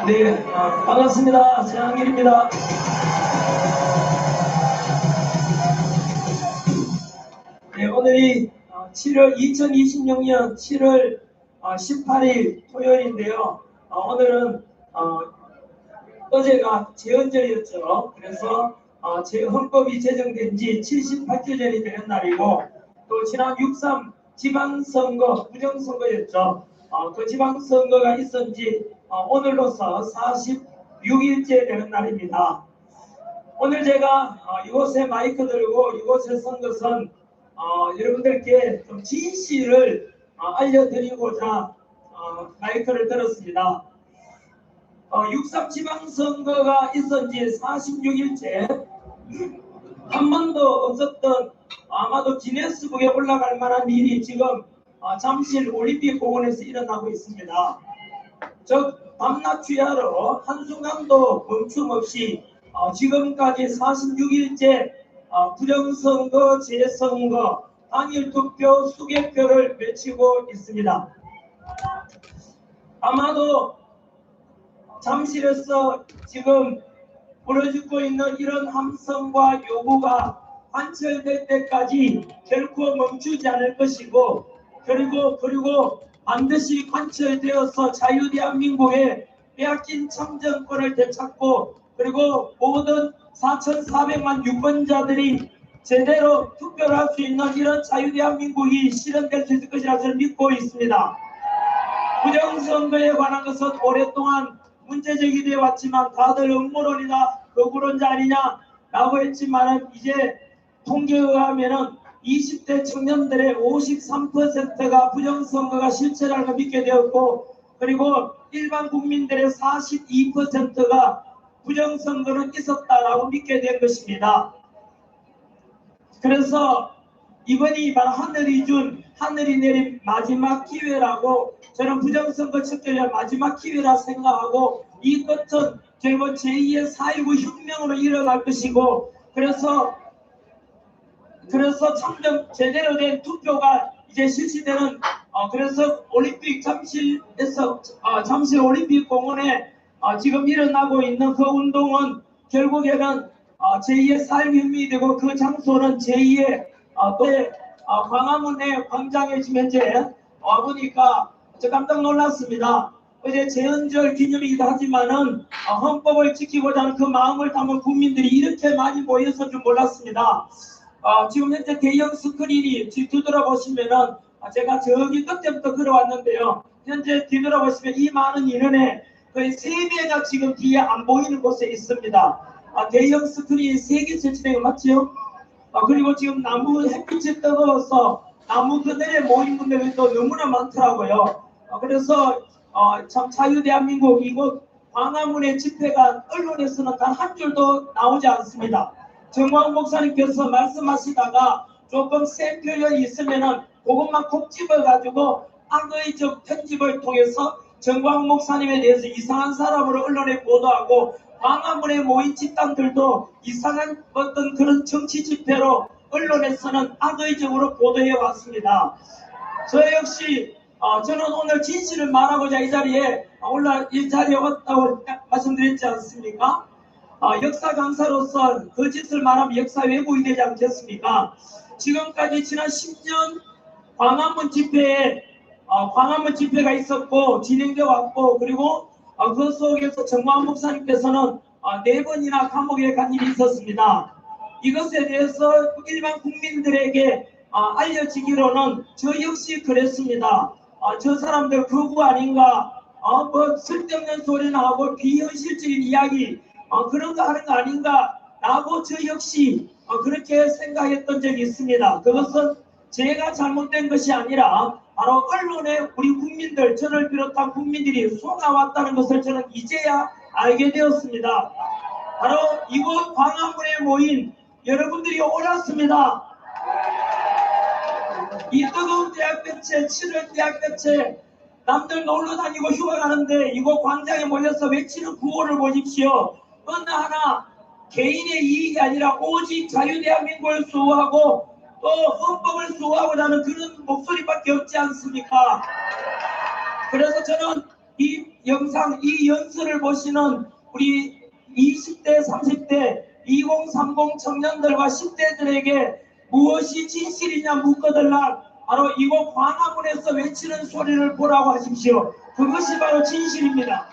네, 반갑습니다. 최한길입니다. 네, 오늘이 2026년 7월 18일 토요일인데요. 오늘은 어제가 제헌절이었죠. 그래서 헌법이 제정된 지 78주년이 되는 날이고, 또 지난 6.3 지방선거 부정선거였죠. 그 지방선거가 있은 지 오늘로서 46일째 되는 날입니다. 오늘 제가 이곳에 마이크 들고 이곳에 선 것은 여러분들께 좀 진실을 알려드리고자 마이크를 들었습니다. 6.3 지방선거가 있은 지 46일째 한 번도 없었던, 아마도 기네스북에 올라갈 만한 일이 지금 잠실 올림픽 공원에서 일어나고 있습니다. 즉 밤낮 취하로 한순간도 멈춤 없이 지금까지 46일째 부정선거, 재선거, 당일투표, 수개표를 외치고 있습니다. 아마도 잠실에서 지금 벌어지고 있는 이런 함성과 요구가 관철될 때까지 결코 멈추지 않을 것이고, 그리고 반드시 관철되어서 자유대한민국의 빼앗긴 참정권을 되찾고, 그리고 모든 4,400만 유권자들이 제대로 투표를 할 수 있는 이런 자유대한민국이 실현될 수 있을 것이라 저는 믿고 있습니다. 부정선거에 관한 것은 오랫동안 문제제기되어 왔지만 다들 음모론이다, 거구론자 아니냐라고 했지만, 이제 통계에 의하면은 20대 청년들의 53%가 부정선거가 실체라는 걸 믿게 되었고, 그리고 일반 국민들의 42%가 부정선거는 있었다라고 믿게 된 것입니다. 그래서 이번이 바로 하늘이 내린 마지막 기회라고, 저는 부정선거 척결의 마지막 기회라 생각하고, 이것은 결국 제2의 4.19 혁명으로 일어날 것이고, 그래서 제대로 된 투표가 이제 실시되는, 그래서 올림픽 잠실에서 잠실 올림픽 공원에 지금 일어나고 있는 그 운동은 결국에는 제2의 4.19 혁명이 되고, 그 장소는 제2의 광화문의 광장에 지금 현재 와보니까 저 깜짝 놀랐습니다. 어제 제헌절 기념이기도 하지만은 헌법을 지키고자 하는 그 마음을 담은 국민들이 이렇게 많이 모였을 줄 몰랐습니다. 지금 현재 대형 스크린이 뒤돌아보시면은, 제가 저기 끝에부터 걸어왔는데요. 현재 뒤돌아보시면 이 많은 인원에 거의 3배가 지금 뒤에 안 보이는 곳에 있습니다. 대형 스크린이 3개 설치된 거 맞죠? 그리고 지금 나무 햇빛이 뜨거워서 나무 그늘에 모인 분들이 또 너무나 많더라고요. 그래서 참 자유대한민국 이곳 광화문의 집회가 언론에서는 단 한 줄도 나오지 않습니다. 정광훈 목사님께서 말씀하시다가 조금 센 표현이 있으면은 그것만 콕 집어가지고 악의적 편집을 통해서 정광훈 목사님에 대해서 이상한 사람으로 언론에 보도하고, 광화문에 모인 집단들도 이상한 어떤 그런 정치 집회로 언론에서는 악의적으로 보도해 왔습니다. 저 역시 저는 오늘 진실을 말하고자 이 자리에 왔다고 말씀드렸지 않습니까? 역사 강사로서 그 짓을 말하면 역사 왜곡이 되지 않겠습니까? 지금까지 지난 10년 광화문 집회가 있었고 진행되어 왔고, 그리고 그 속에서 정광훈 목사님께서는 4번이나 감옥에 간 일이 있었습니다. 이것에 대해서 일반 국민들에게 알려지기로는 저 역시 그랬습니다. 저 사람들 거구 아닌가, 뭐 쓸데없는 소리나 하고 비현실적인 이야기 그런 거 하는 거 아닌가 라고 저 역시 그렇게 생각했던 적이 있습니다. 그것은 제가 잘못된 것이 아니라 바로 언론에 우리 국민들, 저를 비롯한 국민들이 속아왔다는 것을 저는 이제야 알게 되었습니다. 바로 이곳 광화문에 모인 여러분들이 옳았습니다. 이 뜨거운 대학볕에 7월 대학볕에 남들 놀러 다니고 휴가 가는데 이곳 광장에 모여서 외치는 구호를 보십시오. 어느 하나 개인의 이익이 아니라 오직 자유대한민국을 수호하고 또 헌법을 수호하고자 하는 그런 목소리밖에 없지 않습니까? 그래서 저는 이 영상 이 연설을 보시는 우리 20대, 30대, 2030 청년들과 10대들에게 무엇이 진실이냐 묻거들라 바로 이곳 광화문에서 외치는 소리를 보라고 하십시오. 그것이 바로 진실입니다.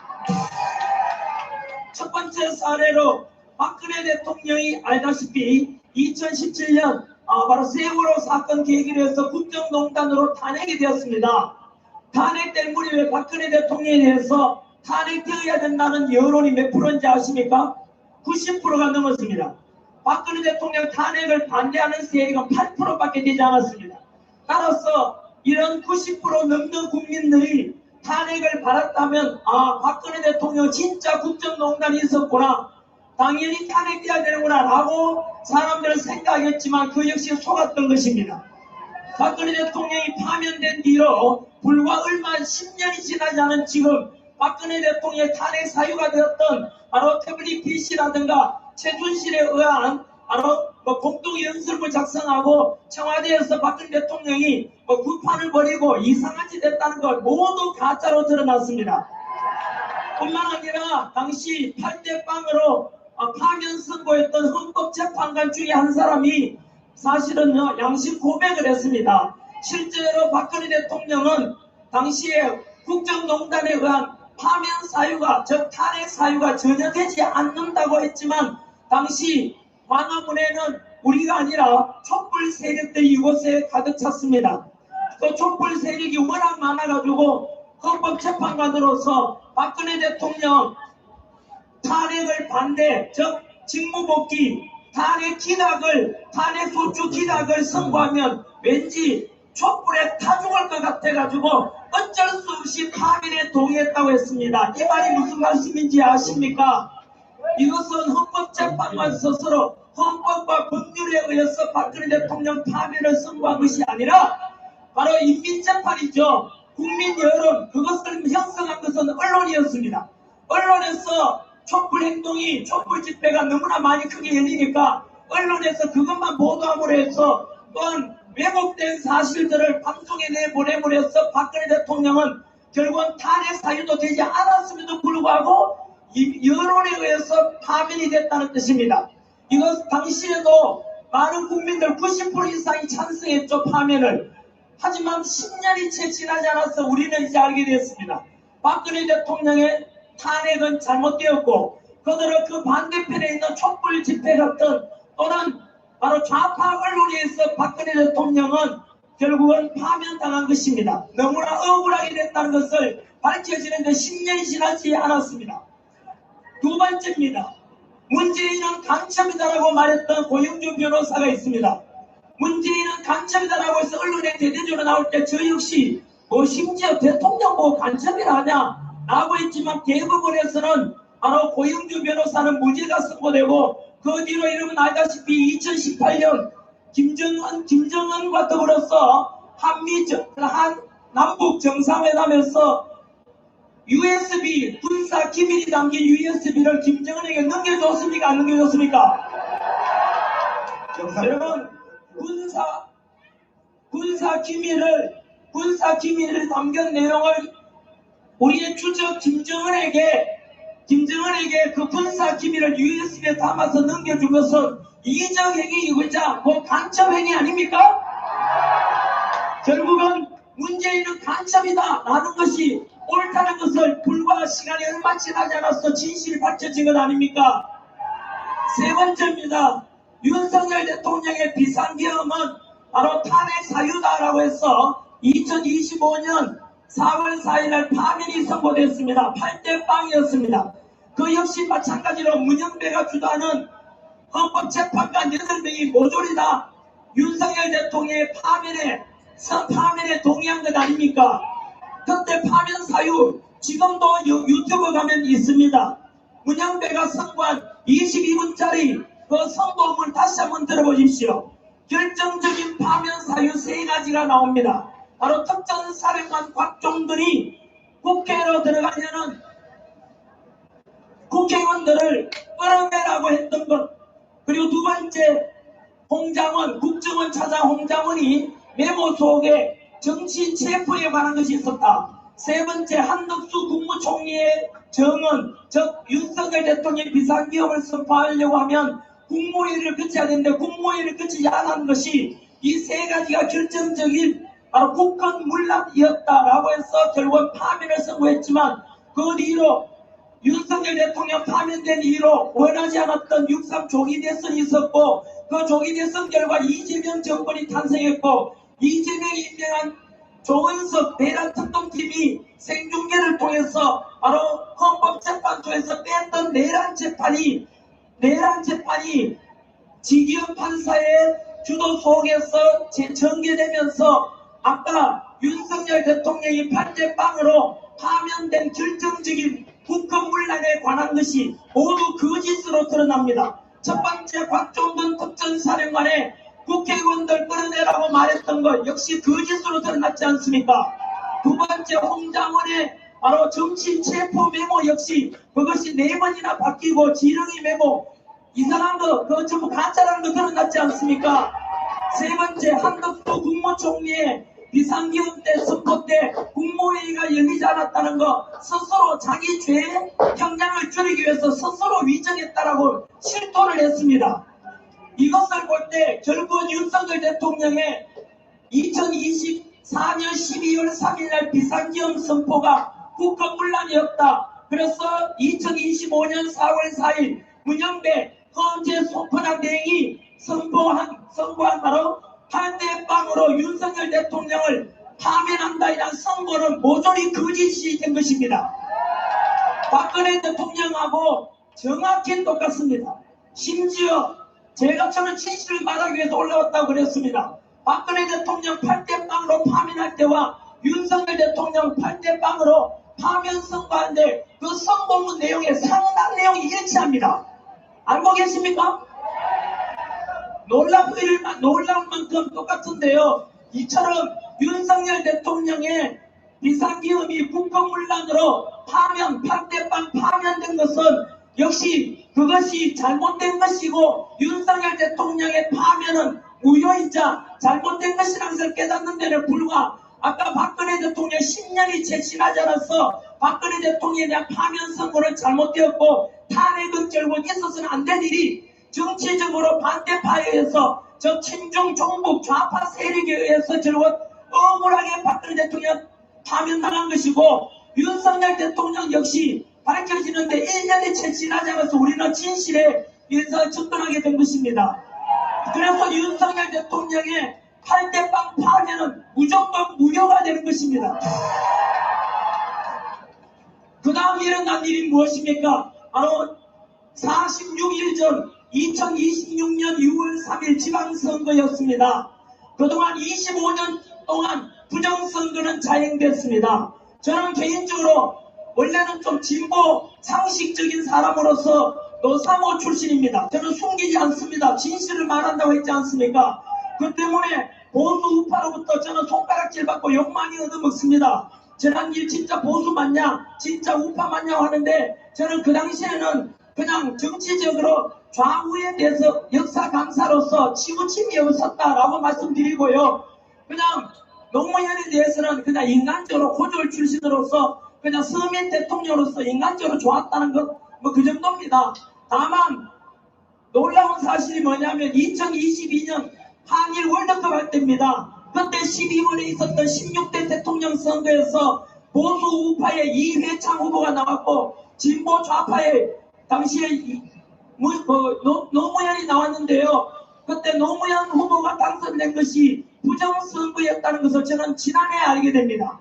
첫 번째 사례로 박근혜 대통령이 알다시피 2017년 바로 세월호 사건 계기로 해서 국정농단으로 탄핵이 되었습니다. 탄핵될 무렵에 박근혜 대통령에 대해서 탄핵되어야 된다는 여론이 몇 프로인지 아십니까? 90%가 넘었습니다. 박근혜 대통령 탄핵을 반대하는 세력은 8%밖에 되지 않았습니다. 따라서 이런 90% 넘는 국민들이 탄핵을 받았다면 박근혜 대통령 진짜 국정농단이 있었구나, 당연히 탄핵돼야 되는구나 라고 사람들은 생각했지만 그 역시 속았던 것입니다. 박근혜 대통령이 파면된 뒤로 불과 얼마 10년이 지나지 않은 지금 박근혜 대통령의 탄핵 사유가 되었던 바로 태블릿 PC라든가 최순실에 의한 바로 공동연설을 작성하고 청와대에서 박근혜 대통령이 구판을 벌이고 이상한 짓 했다는 걸 모두 가짜로 드러났습니다. 뿐만 아니라 당시 8대 빵으로 파면 선고했던 헌법재판관 중에 한 사람이 사실은요 양심 고백을 했습니다. 실제로 박근혜 대통령은 당시에 국정농단에 의한 파면 사유가 즉 탄핵 사유가 전혀 되지 않는다고 했지만 당시 광화문에는 우리가 아니라 촛불 세력들이 이곳에 가득 찼습니다. 그 촛불 세력이 워낙 많아가지고 헌법재판관으로서 박근혜 대통령 탄핵을 반대 즉 직무복귀 탄핵 소추 기각을 선고하면 왠지 촛불에 타 죽을 것 같아가지고 어쩔 수 없이 파면에 동의했다고 했습니다. 이 말이 무슨 말씀인지 아십니까? 이것은 헌법재판관 스스로 헌법과 법률에 의해서 박근혜 대통령 파면을 선고한 것이 아니라 바로 인민재판이죠. 국민 여론, 그것을 형성한 것은 언론이었습니다. 언론에서 촛불 행동이, 촛불 집회가 너무나 많이 크게 열리니까 언론에서 그것만 보도함으로 해서 또한 왜곡된 사실들을 방송에 내보내므로 해서 박근혜 대통령은 결국은 탄핵 사유도 되지 않았음에도 불구하고 여론에 의해서 파면이 됐다는 뜻입니다. 이것 당시에도 많은 국민들 90% 이상이 찬성했죠, 파면을. 하지만 10년이 채 지나지 않아서 우리는 이제 알게 됐습니다. 박근혜 대통령의 탄핵은 잘못되었고 그들은 그 반대편에 있는 촛불 집회 같은 또는 바로 좌파 언론에 의해서 박근혜 대통령은 결국은 파면당한 것입니다. 너무나 억울하게 됐다는 것을 밝혀지는데 10년이 지나지 않았습니다. 두 번째입니다. 문재인은 간첩이다라고 말했던 고영준 변호사가 있습니다. 문재인은 간첩이다라고 해서 언론에 대대적으로 나올 때 저 역시 심지어 대통령 보고 간첩이라 하냐 라고 했지만 대법원에서는 바로 고영준 변호사는 무죄가 선고되고 그 뒤로 여러분 알다시피 2018년 김정은과 더불어서 남북 정상회담에서 USB 군사 기밀이 담긴 USB를 김정은에게 넘겨줬습니까? 안 넘겨줬습니까? 여러분 군사 기밀을 담긴 내용을 우리의 주적 김정은에게 그 군사 기밀을 USB에 담아서 넘겨준 것은 이적 행위이자 간첩 행위 아닙니까? 결국은 문재인은 간첩이다 라는 것이 옳다는 것을 불과 시간이 얼마 지나지 않아서 진실이 밝혀진 것 아닙니까? 세 번째입니다. 윤석열 대통령의 비상계엄은 바로 탄핵 사유다라고 해서 2025년 4월 4일날 파면이 선고됐습니다. 8대 빵이었습니다. 그 역시 마찬가지로 문영배가 주도하는 헌법재판관 8명이 모조리 다 윤석열 대통령의 파면에 동의한 것 아닙니까? 그때 파면 사유 지금도 유튜브 가면 있습니다. 문영배가 선고한 22분짜리 그 선고문 다시 한번 들어보십시오. 결정적인 파면 사유 3가지가 나옵니다. 바로 특전사령관 곽종근이 국회로 들어가려는 국회의원들을 끌어내라고 했던 것, 그리고 두 번째 국정원 차장 홍장원이 메모 속에 정치인 체포에 관한 것이 있었다. 세 번째, 한덕수 국무총리의 정언, 즉 윤석열 대통령이 비상기업을 선포하려고 하면 국무회의를 거쳐야 되는데 국무회의를 거치지 않은 것이 이 세 가지가 결정적인 바로 국헌문란이었다라고 해서 결국 파면을 선고했지만 그 뒤로 윤석열 대통령 파면된 이후로 원하지 않았던 6.3 조기 대선이 있었고 그 조기 대선 결과 이재명 정권이 탄생했고 이재명이 임명한 조은석 내란특검팀이 생중계를 통해서 바로 헌법재판소에서 뺐던 내란 재판이 지기현 판사의 주도 속에서 전개되면서 아까 윤석열 대통령이 판대빵으로 파면된 결정적인 국헌문란에 관한 것이 모두 거짓으로 드러납니다. 첫 번째, 곽종근 특전사령관의 국회의원들 끌어내라고 말했던 것 역시 거짓으로 드러났지 않습니까? 두 번째, 홍장원의 바로 정치인 체포 메모 역시 그것이 4번이나 바뀌고 지렁이 메모 이 사람도 그거 전부 가짜라는 거 드러났지 않습니까? 세 번째, 한덕수 국무총리의 비상기업 때 선거 때 국무회의가 열리지 않았다는 거 스스로 자기 죄 형량을 줄이기 위해서 스스로 위정했다라고 실토를 했습니다. 이것을 볼 때 결국 윤석열 대통령의 2024년 12월 3일날 비상기업 선포가 국헌문란이었다. 그래서 2025년 4월 4일 문영배 헌재 소포장 대행이 선고한 바로 판대빵으로 윤석열 대통령을 파면한다 이란 선고는 모조리 거짓이 된 것입니다. 박근혜 대통령하고 정확히 똑같습니다. 심지어 제가 저는 진실을 말하기 위해서 올라왔다고 그랬습니다. 박근혜 대통령 8대빵으로 파면할 때와 윤석열 대통령 8대빵으로 파면 선고하는데 그 선고문 내용에 상당 내용이 일치합니다. 알고 계십니까? 놀라운 만큼 똑같은데요. 이처럼 윤석열 대통령의 비상기업이 국헌문란으로 파면, 8대빵 파면된 것은 역시 그것이 잘못된 것이고 윤석열 대통령의 파면은 무효이자 잘못된 것이라는 것을 깨닫는 데는 불과 아까 박근혜 대통령 10년이 채 지나지 않아서 박근혜 대통령에 대한 파면 선고를 잘못되었고 탄핵은 결국 있어서는 안 된 일이 정치적으로 반대파에 의해서 저 친중 종북 좌파 세력에 의해서 결국 억울하게 박근혜 대통령 파면당한 것이고 윤석열 대통령 역시 밝혀지는데 1년이 채 지나지 않아서 우리는 진실에 의해서 접근하게 된 것입니다. 그래서 윤석열 대통령의 8대빵 파면은 무조건 무효가 되는 것입니다. 그 다음 일어난 일이 무엇입니까? 바로 46일 전 2026년 6월 3일 지방선거였습니다. 그동안 25년 동안 부정선거는 자행됐습니다. 저는 개인적으로 원래는 좀 진보 상식적인 사람으로서 노사모 출신입니다. 저는 숨기지 않습니다. 진실을 말한다고 했지 않습니까? 그 때문에 보수 우파로부터 저는 손가락질 받고 욕 많이 얻어먹습니다. 저런 일 진짜 보수 맞냐 진짜 우파 맞냐 하는데 저는 그 당시에는 그냥 정치적으로 좌우에 대해서 역사 강사로서 치우침이 없었다라고 말씀드리고요. 그냥 노무현에 대해서는 그냥 인간적으로 고졸 출신으로서 그냥 서민 대통령으로서 인간적으로 좋았다는 것 뭐 그 정도입니다. 다만 놀라운 사실이 뭐냐면 2022년 한일 월드컵 할 때입니다. 그때 12월에 있었던 16대 대통령 선거에서 보수 우파의 이회창 후보가 나왔고 진보 좌파의 당시에 노무현이 나왔는데요. 그때 노무현 후보가 당선된 것이 부정선거였다는 것을 저는 지난해 알게 됩니다.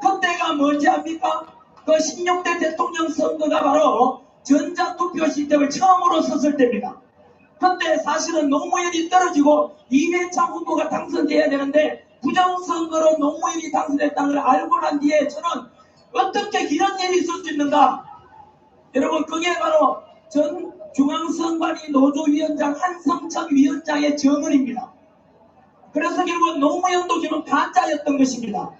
그때가 뭔지 압니까? 그 16대 대통령 선거가 바로 전자투표 시스템을 처음으로 썼을 때입니다. 그때 사실은 노무현이 떨어지고 이회창 후보가 당선돼야 되는데 부정선거로 노무현이 당선됐다는 걸 알고 난 뒤에 저는 어떻게 이런 일이 있을 수 있는가? 여러분 그게 바로 전 중앙선관위 노조위원장 한성천 위원장의 정언입니다. 그래서 결국 노무현도 지금 가짜였던 것입니다.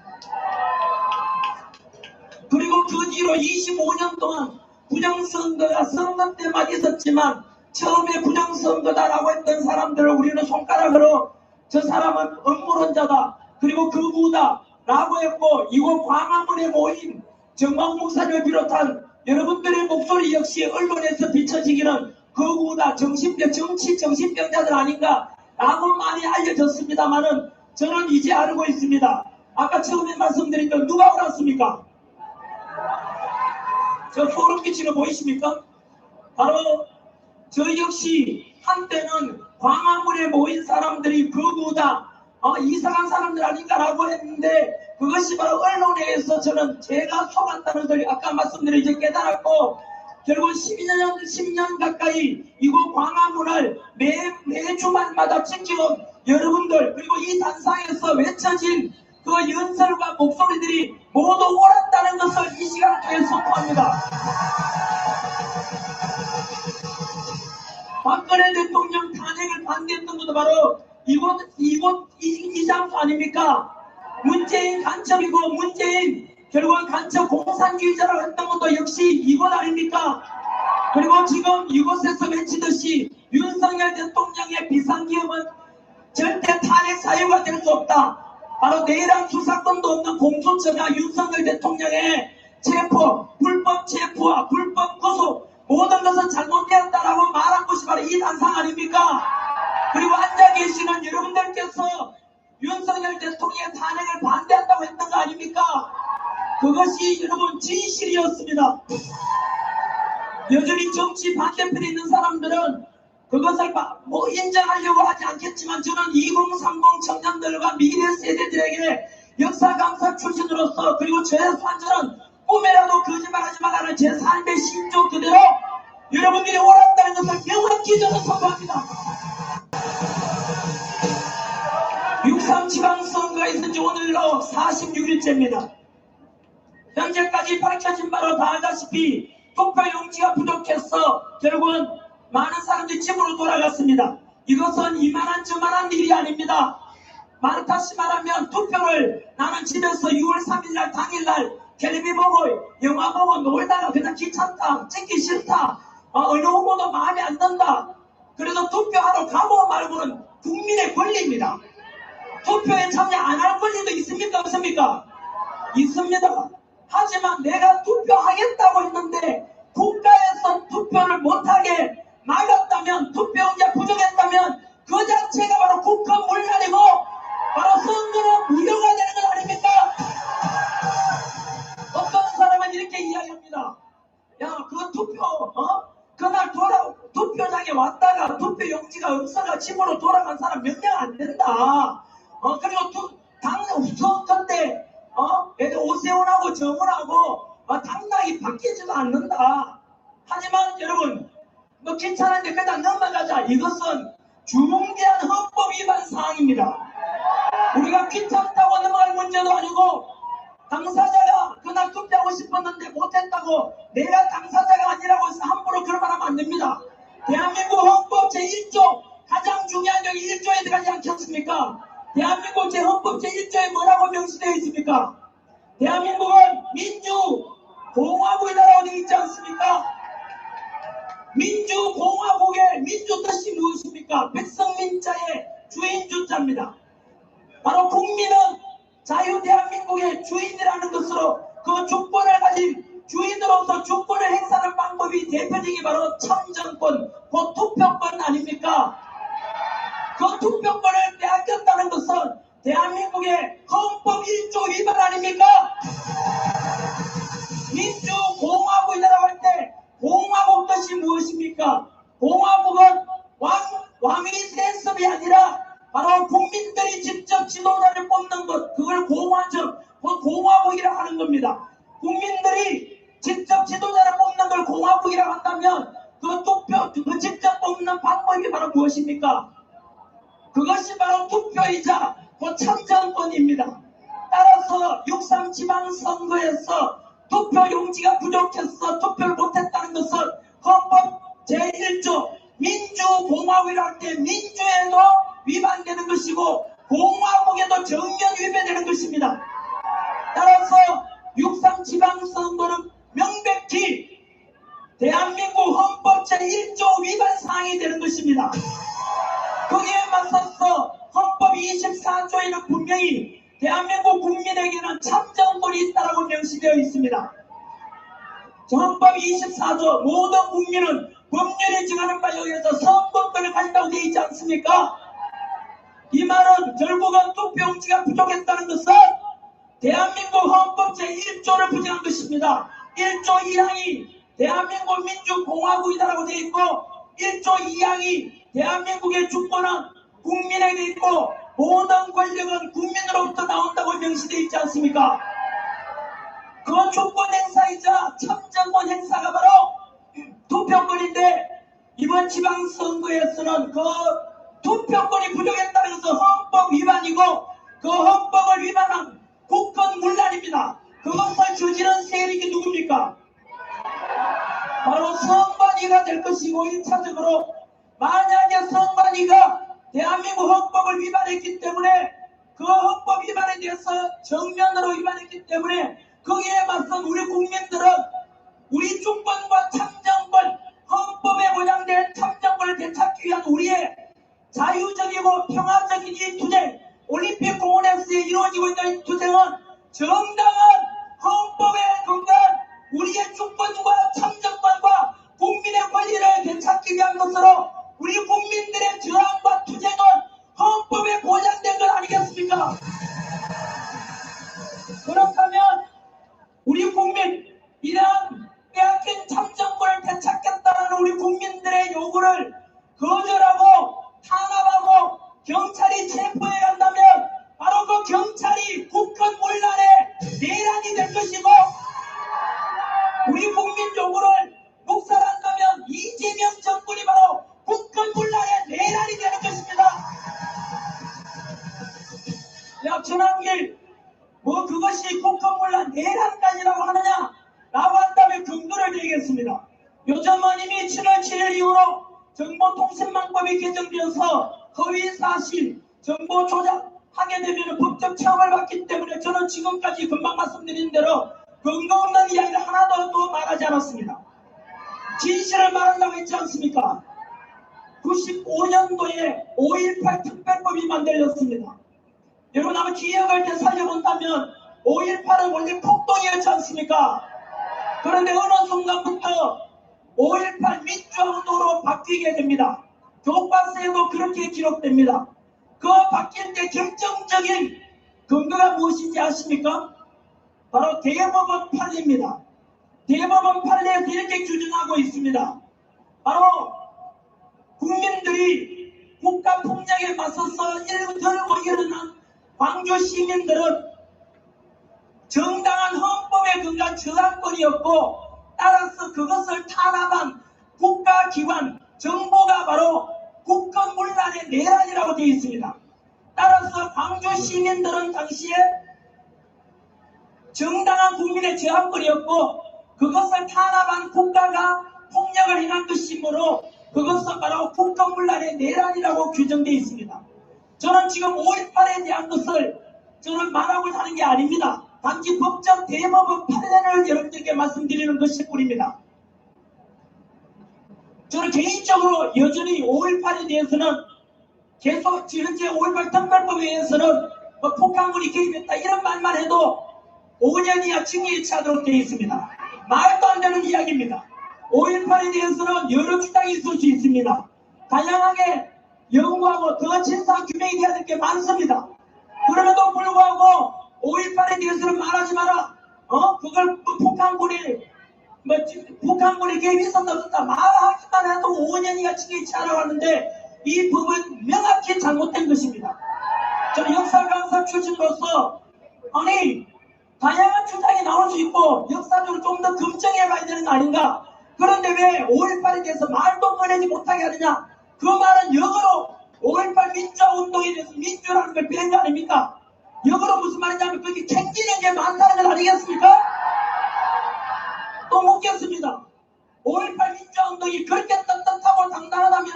그리고 그 뒤로 25년 동안 부정선거가 선거 때만 있었지만 처음에 부정선거다라고 했던 사람들을 우리는 손가락으로 저 사람은 음모론자다 그리고 극우다 라고 했고, 이곳 광화문에 모인 정광 목사님을 비롯한 여러분들의 목소리 역시 언론에서 비춰지기는 거구나 정치 정신병자들 아닌가 라고 많이 알려졌습니다만은 저는 이제 알고 있습니다. 아까 처음에 말씀드린 건 누가 알았습니까? 저 소름 끼치는 거 보이십니까? 바로 저 역시 한때는 광화문에 모인 사람들이 거구다 이상한 사람들 아닌가라고 했는데 그것이 바로 언론에 의해서 저는 제가 속았다는 걸 아까 말씀드린 이제 깨달았고 결국 10년 가까이 이곳 광화문을 매 주말마다 지켜온 여러분들 그리고 이 단상에서 외쳐진 그 연설과 목소리들이 모두 옳았다는 것을 이 시간을 통해 선포합니다. 박근혜 대통령 탄핵을 반대했던 것도 바로 이 장소 아닙니까? 문재인 간첩이고 문재인 결국은 간첩 공산주의자라고 했던 것도 역시 이곳 아닙니까? 그리고 지금 이곳에서 외치듯이 윤석열 대통령의 비상기업은 절대 탄핵 사유가 될 수 없다. 바로 내란 수사권도 없는 공수처가 윤석열 대통령의 불법 체포와 불법 구속 모든 것은 잘못되었다라고 말한 것이 바로 이 단상 아닙니까? 그리고 앉아 계시는 여러분들께서 윤석열 대통령의 탄핵을 반대한다고 했던 거 아닙니까? 그것이 여러분 진실이었습니다. 여전히 정치 반대편에 있는 사람들은 그것을 인정하려고 하지 않겠지만 저는 2030 청년들과 미래 세대들에게 역사 강사 출신으로서 그리고 저는 꿈에라도 거짓말하지 말라는 제 삶의 신조 그대로 여러분들이 옳았다는 것을 명확히 저는 선포합니다. 6.3 지방선거에서 오늘로 46일째입니다. 현재까지 밝혀진 바로 다 알다시피 투표용지가 부족해서 결국은 많은 사람들이 집으로 돌아갔습니다. 이것은 이만한 저만한 일이 아닙니다. 다시 말하면 투표를 나는 집에서 6월 3일날 당일날 텔레비 보고 영화 보고 놀다가 그냥 귀찮다 찍기 싫다 어느 후보도 마음에 안 든다 그래도 투표하러 가고 말고는 국민의 권리입니다. 투표에 참여 안 할 권리도 있습니까 없습니까? 있습니다. 하지만 내가 투표하겠다고 했는데 국가에서 투표를 못하게 막았다면 투표용지가 부족했다면 그 자체가 바로 국가문란이고 바로 선거는 무효가 되는 것 아닙니까? 어떤 사람은 이렇게 이야기합니다. 야, 그 투표 그날 투표장에 왔다가 투표용지가 없어가 집으로 돌아간 사람 몇 명 안 된다. 그리고 당 없어 그때 애들 오세훈하고 정훈하고 당락이 바뀌지도 않는다. 하지만 여러분 귀찮은데 그냥 넘어가자. 이것은 중대한 헌법 위반 사항입니다. 우리가 귀찮다고 넘어갈 문제도 아니고 당사자가 그날 투표하고 싶었는데 못했다고 내가 당사자가 아니라고 해서 함부로 그런 말 하면 안 됩니다. 대한민국 헌법 제1조 가장 중요한 게 1조에 들어가지 않겠습니까? 대한민국 헌법 제1조에 뭐라고 명시되어 있습니까? 대한민국은 민주공화국이라고 되어 있지 않습니까? 민주공화국의 민주 뜻이 무엇입니까? 백성민자의 주인주자입니다. 바로 국민은 자유 대한민국의 주인이라는 것으로 그 주권을 가진 주인으로서 주권을 행사하는 방법이 대표적인 바로 참정권, 그 투표권 아닙니까? 그 투표권을 빼앗겼다는 것은 대한민국의 헌법 1조 위반 아닙니까? 민주공화국이라고 할 때 공화국 뜻이 무엇입니까? 공화국은 왕위 세습이 아니라 바로 국민들이 직접 지도자를 뽑는 것, 그걸 공화국이라고 하는 겁니다. 국민들이 직접 지도자를 뽑는 걸 공화국이라고 한다면 그 직접 뽑는 방법이 바로 무엇입니까? 그것이 바로 투표이자 그 참정권입니다. 따라서 6.3 지방선거에서 투표용지가 부족해서 투표를 못했다는 것은 헌법 제1조 민주공화국이라고 할 때 민주에도 위반되는 것이고 공화국에도 정면 위배되는 것입니다. 따라서 6.3 지방선거는 명백히 대한민국 헌법 제1조 위반 사항이 되는 것입니다. 거기에 맞서서 헌법 24조에는 분명히 대한민국 국민에게는 참정권이 있다고 명시되어 있습니다. 헌법 24조 모든 국민은 법률이 정하는 바에 의해서 선거권을 가진다고 되어 있지 않습니까? 이 말은 결국은 투표용지가 부족했다는 것은 대한민국 헌법 제1조를 부정한 것입니다. 1조 2항이 대한민국 민주공화국이다라고 되어 있고 1조 2항이 대한민국의 주권은 국민에게 있고 모든 권력은 국민으로부터 나온다고 명시되어 있지 않습니까? 그 주권 행사이자 참정권 행사가 바로 투표권인데 이번 지방선거에서는 그 투표권이 부족했다는 것은 헌법 위반이고 그 헌법을 위반한 국권문란입니다. 그것을 저지른 세력이 누굽니까? 바로 선관위가 될 것이고 1차적으로 만약에 선관위가 대한민국 헌법을 위반했기 때문에 그 헌법 위반에 대해서 정면으로 위반했기 때문에 거기에 맞선 우리 국민들은 우리 주권과 참정권, 헌법에 보장된 참정권을 되찾기 위한 우리의 자유적이고 평화적인 이 투쟁, 올림픽 공원에서 이루어지고 있는 이 투쟁은 정당한 헌법에 근거한 우리의 주권과 참정권과 국민의 권리를 되찾기 위한 것으로 우리 국민들의 저항과 투쟁은 헌법에 보장된 것 아니겠습니까? 그렇다면 우리 국민, 이러한 빼앗긴 참정권을 되찾겠다는 우리 국민들의 요구를 거절하고 탄압하고 경찰이 체포해 간다면 바로 그 경찰이 국권문란의 내란이 될 것이고 우리 국민 요구를 묵살한다면 이재명 정권이 바로 국권문란의 내란이 되는 것입니다. 야, 전환길, 뭐 그것이 국권문란 내란까지라고 하느냐? 라고 한다면 근거를 드리겠습니다. 요즘은 이미 7월 7일 이후로 정보통신망법이 개정되어서 허위사실, 정보 조작하게 되면 법적 처벌을 받기 때문에 저는 지금까지 금방 말씀드린 대로 근거 없는 이야기를 하나도 또 말하지 않았습니다. 진실을 말한다고 했지 않습니까? 95년도에 5.18 특별법이 만들어졌습니다. 여러분 아마 기억을 되살려본다면 5.18은 원래 폭동이었지 않습니까? 그런데 어느 순간부터 5.18 민주화운동으로 바뀌게 됩니다. 교과서에도 그렇게 기록됩니다. 그 바뀔 때 결정적인 근거가 무엇인지 아십니까? 바로 대법원 판례입니다. 대법원 판례에서 이렇게 규정하고 있습니다. 바로 국민들이 국가폭력에 맞서서 들고 일어난 광주 시민들은 정당한 헌법에 근거한 저항권이었고 따라서 그것을 탄압한 국가기관, 정부가 바로 국권문란의 내란이라고 되어 있습니다. 따라서 광주 시민들은 당시에 정당한 국민의 저항권이었고 그것을 탄압한 국가가 폭력을 행한 것이므로 그것은 바로 국권문란의 내란이라고 규정되어 있습니다. 저는 지금 5.18에 대한 것을 저는 말하고 하는 게 아닙니다. 단지 법적 대법원 판례를 여러분들께 말씀드리는 것일 뿐입니다. 저는 개인적으로 여전히 5.18에 대해서는 계속 현재 5.18 특별법에 의해서는 폭탄군이 개입했다 이런 말만 해도 5년 이하 징역에 처하도록 되어 있습니다. 말도 안 되는 이야기입니다. 5.18에 대해서는 여러 주장이 있을 수 있습니다. 다양하게 연구하고 더 진상 규명이 돼야 될 게 많습니다. 그럼에도 불구하고 5.18에 대해서는 말하지 마라. 그걸 북한군이 개입이 있었다 없었다 말하기만 해도 5년이가 징역에 처하라고 하는데 이 법은 명확히 잘못된 것입니다. 저는 역사 강사 출신으로서 아니 다양한 주장이 나올 수 있고 역사적으로 좀 더 검증해 봐야 되는 거 아닌가. 그런데 왜 5.18에 대해서 말도 꺼내지 못하게 하느냐. 그 말은 역으로 5.18 민주화운동에 대해서 민주라는 걸 뺀 거 아닙니까? 역으로 무슨 말이냐면 그게 챙기는 게 많다는 건 아니겠습니까? 또 묻겠습니다. 5.18 민주화운동이 그렇게 떳떳하고 당당하다면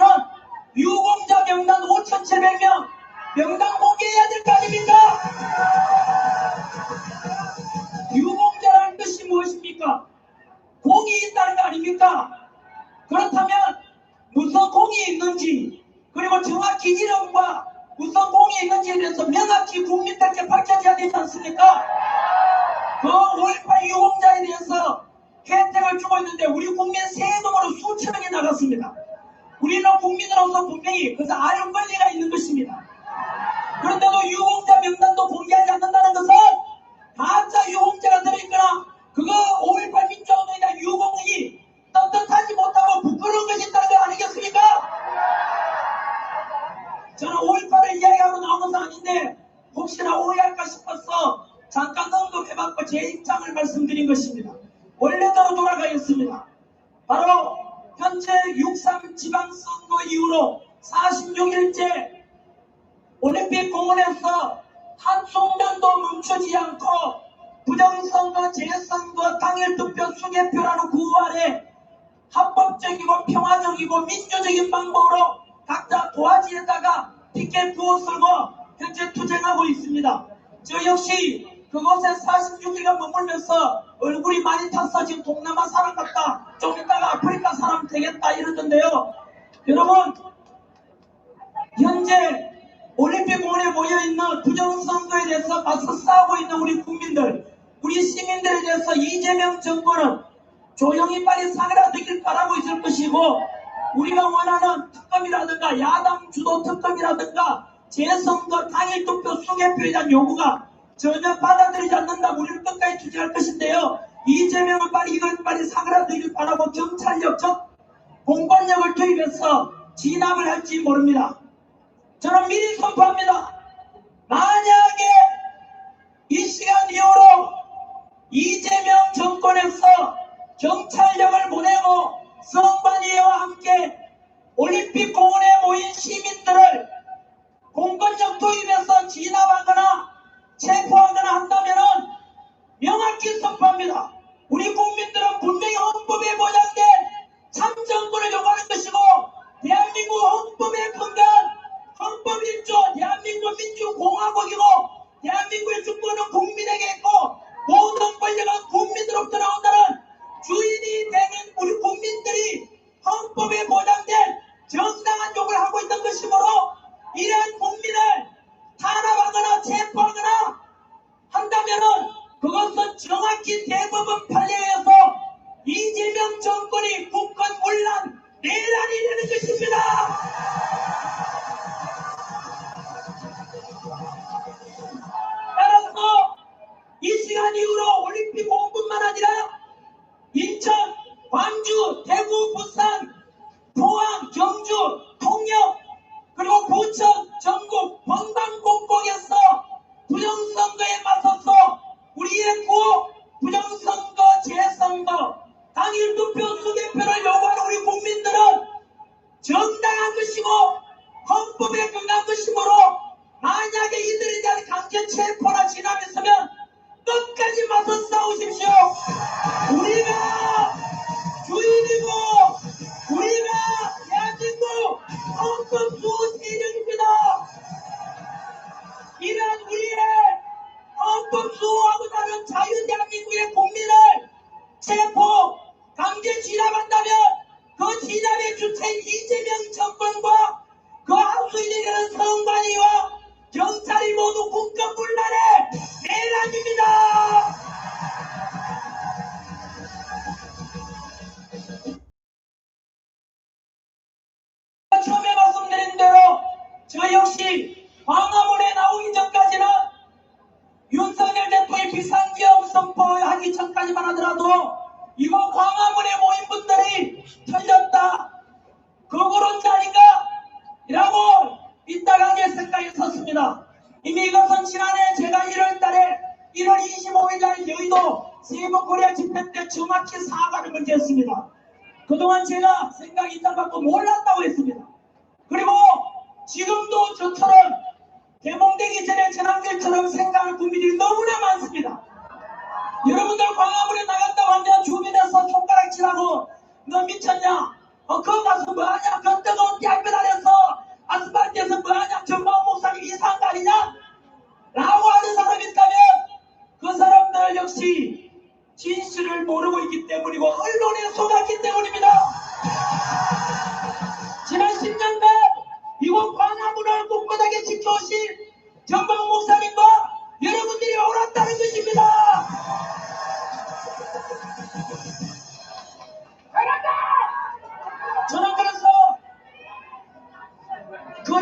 유공자 명단 5,700명 명단 공개해야 될 거 아닙니까? 유공자라는 것이 무엇입니까? 공이 있다는 거 아닙니까? 그렇다면 무슨 공이 있는지 그리고 정확히 이름과 무슨 공이 있는지에 대해서 명확히 국민들께 밝혀져야 되지 않습니까? 그 5.18 유공자에 대해서 혜택을 주고 있는데 우리 국민 세금으로 수천억이 나갔습니다. 우리는 국민으로서 분명히 그래서 알 권리가 있는 것입니다. 그런데도 유공자 명단도 공개하지 않는다는 것은 가짜 유공자가 들어있거나 그거 5.18 민주화운동이나 유공이 떳떳하지 못하고 부끄러운 것이 있다는 거 아니겠습니까? 저는 5.18을 이야기하고 나온 것은 아닌데 혹시나 오해할까 싶어서 잠깐 언급해봤고 제 입장을 말씀드린 것입니다. 원래대로 돌아가겠습니다. 바로 현재 6.3 지방선거 이후로 46일째 올림픽 공원에서 한순간도 멈추지 않고 부정선거, 재선거, 당일투표, 수개표라는 구호 아래 합법적이고 평화적이고 민주적인 방법으로 각자 도화지에다가 피켓 구호 쓸고 현재 투쟁하고 있습니다. 저 역시 그곳에 46일간 머물면서 얼굴이 많이 탔어. 지금 동남아 사람 같다. 좀 이따가 아프리카 사람 되겠다 이러던데요. 여러분, 현재 올림픽 공원에 모여있는 부정선거에 대해서 맞서 싸우고 있는 우리 국민들, 우리 시민들에 대해서 이재명 정부는 조용히 빨리 사그라들길 바라고 있을 것이고, 우리가 원하는 특검이라든가 야당 주도 특검이라든가 재선거 당일투표 수개표에 대한 요구가 전혀 받아들이지 않는다고 우리는 끝까지 투쟁할 것인데요. 이재명은 이걸 빨리 사그라들길 바라고 경찰력, 즉 공권력을 투입해서 진압을 할지 모릅니다. 저는 미리 선포합니다. 만약에 이 시간 이후로 이재명 정권에서 경찰력을 보내고 선관위와 함께 올림픽 공원에 모인 시민들을 공권력 투입해서 진압하거나 체포하거나 한다면 명확히 선포합니다. 우리 국민들은 분명히 헌법에 보장된 참정권을 요구하는 것이고 대한민국 헌법의 근간 헌법 1조 대한민국 민주공화국이고 대한민국의 주권은 국민에게 있고 모든 권력은 국민으로부터 나온다는 주인이 되는 우리 국민들이 헌법에 보장된 정당한 요구를 하고 있던 것이므로 이러한 국민을 탄압하거나 체포하거나 한다면은 그것은 정확히 대법원 판례에 의해서 이재명 정권이 국권문란 내란이 되는 것입니다. 따라서 이 시간 이후로 올림픽 공원뿐만 아니라 인천, 광주, 대구, 부산, 포항, 경주, 통영 그리고 부천, 전국, 번방곡곡에서 부정선거에 맞서서 우리의 구호 부정선거, 재선거, 당일투표, 수개표를 요구하는 우리 국민들은 정당한 것이고 헌법에 근거한 것이므로 만약에 이들에 대한 강제 체포나 진압이 있으면 끝까지 맞서 싸우십시오. 우리가 주인이고 우리가 대한민국 헌법 수호 세력입니다. 이런 우리의 헌법 수호하고 나는 자유 대한민국의 국민을 체포, 강제 진압한다면 그 진압의 주체인 이재명 정권과 그 하수인이라는 선관위와 경찰이 모두 국가문란의 내란입니다. 처음에 말씀드린 대로 저 역시 광화문에 나오기 전까지는 윤석열 대통령이 비상계엄 선포하기 전까지만 하더라도 이거 광화문에 모인 분들이 틀렸다, 거꾸로인지 아닌가? 이라고 빗다가게 생각이 섰습니다. 이미 이것은 지난해 제가 1월달에 1월 25일날 여의도 세이버코리아 집회 때 정확히 사과를 먼저 했습니다. 그동안 제가 생각이 있다 갖고 몰랐다고 했습니다. 그리고 지금도 저처럼 개몽되기 전에 전환길처럼 생각하는 국민들이 너무나 많습니다. 여러분들 광화문에 나갔다고 하면 주변에서 손가락질하고 너 미쳤냐? 그거 가서 뭐하냐? 그 뜨거운 대학교 안에서 아스팔트에서 뭐하냐? 정마호 목사님 이상한 거 아니냐? 라고 하는 사람이 있다면 그 사람들 역시 진실을 모르고 있기 때문이고 언론에 속았기 때문입니다. 지난 10년간 이곳 광화문을 꿋꿋하게 지켜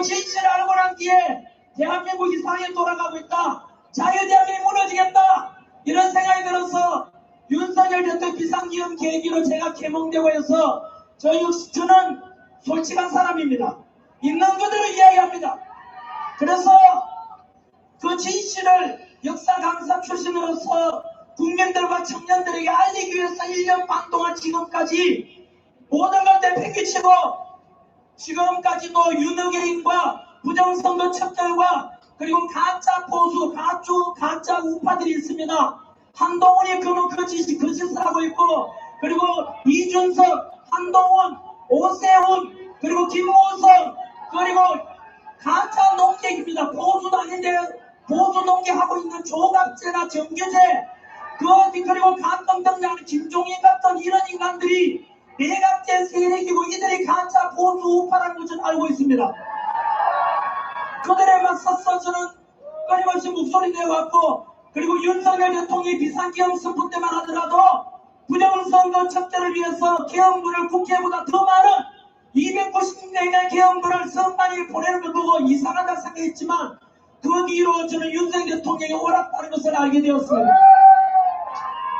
진실을 알고 난 뒤에 대한민국이 상에 돌아가고 있다. 자유대한민국이 무너지겠다. 이런 생각이 들어서 윤석열 대통령 비상기금 계기로 제가 개몽되고 해서 저는 솔직한 사람입니다. 있는 그대로 이야기합니다. 그래서 그 진실을 역사 강사 출신으로서 국민들과 청년들에게 알리기 위해서 1년 반 동안 지금까지 모든 걸 내팽개치고 지금까지도 윤핵인과 부정선거 첩들과 그리고 가짜 보수, 가짜 우파들이 있습니다. 한동훈이 거짓을 하고 있고, 그리고 이준석, 한동훈, 오세훈, 그리고 김무성, 그리고 가짜 농객입니다. 보수도 아닌데 보수 농객하고 있는 조갑제나 정규제, 그리고 감동등장 김종인 같은 이런 인간들이 내각제 세력이고 이들이 가짜 보수 우파라는 것을 알고 있습니다. 그들에 맞서서 저는 끊임없이 목소리 내왔고, 그리고 윤석열 대통령이 비상계엄 선포 때만 하더라도 부정선거 척결을 위해서 계엄군을 국회보다 더 많은 290명의 계엄군을 선관위에 보내는 걸 보고 이상하다 생각했지만 그 뒤로 저는 윤석열 대통령이 옳았다는 것을 알게 되었습니다.